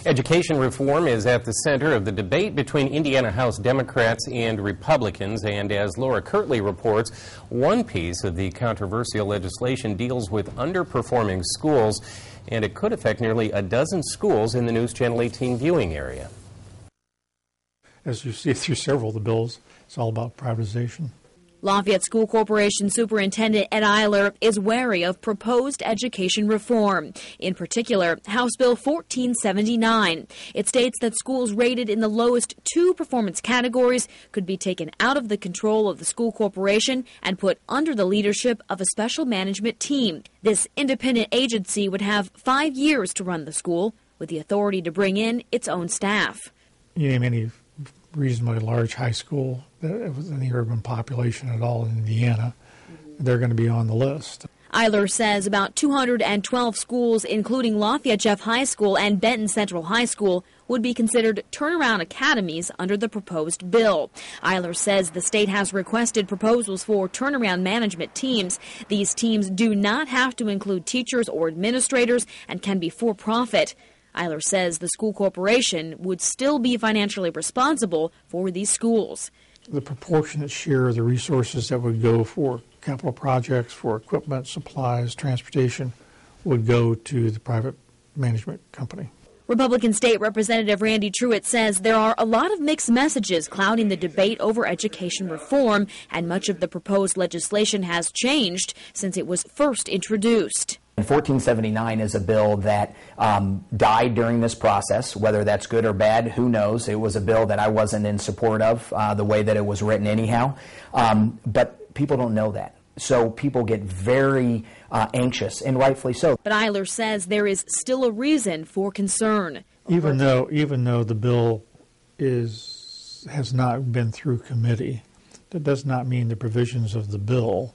Education reform is at the center of the debate between Indiana House Democrats and Republicans, and as Laura Kirtley reports, one piece of the controversial legislation deals with underperforming schools, and it could affect nearly a dozen schools in the News Channel 18 viewing area. As you see through several of the bills, it's all about privatization. Lafayette School Corporation Superintendent Ed Eiler is wary of proposed education reform. In particular, House Bill 1479. It states that schools rated in the lowest two performance categories could be taken out of the control of the school corporation and put under the leadership of a special management team. This independent agency would have 5 years to run the school, with the authority to bring in its own staff. You name any reasonably large high school that was in the urban population at all in Indiana, they're going to be on the list. Eiler says about 212 schools, including Lafayette Jeff High School and Benton Central High School, would be considered turnaround academies under the proposed bill. Eiler says the state has requested proposals for turnaround management teams. These teams do not have to include teachers or administrators and can be for-profit. Eiler says the school corporation would still be financially responsible for these schools. The proportionate share of the resources that would go for capital projects, for equipment, supplies, transportation, would go to the private management company. Republican State Representative Randy Truitt says there are a lot of mixed messages clouding the debate over education reform, and much of the proposed legislation has changed since it was first introduced. 1479 is a bill that died during this process. Whether that's good or bad, who knows? It was a bill that I wasn't in support of the way that it was written anyhow. But people don't know that. So people get very anxious, and rightfully so. But Eiler says there is still a reason for concern. Even though the bill has not been through committee, that does not mean the provisions of the bill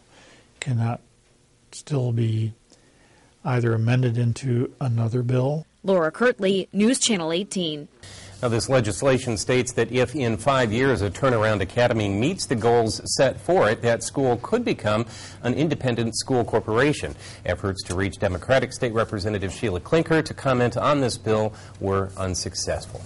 cannot still be either amended into another bill. Laura Kirtley, News Channel 18. Now, this legislation states that if in 5 years a turnaround academy meets the goals set for it, that school could become an independent school corporation. Efforts to reach Democratic State Representative Sheila Klinker to comment on this bill were unsuccessful.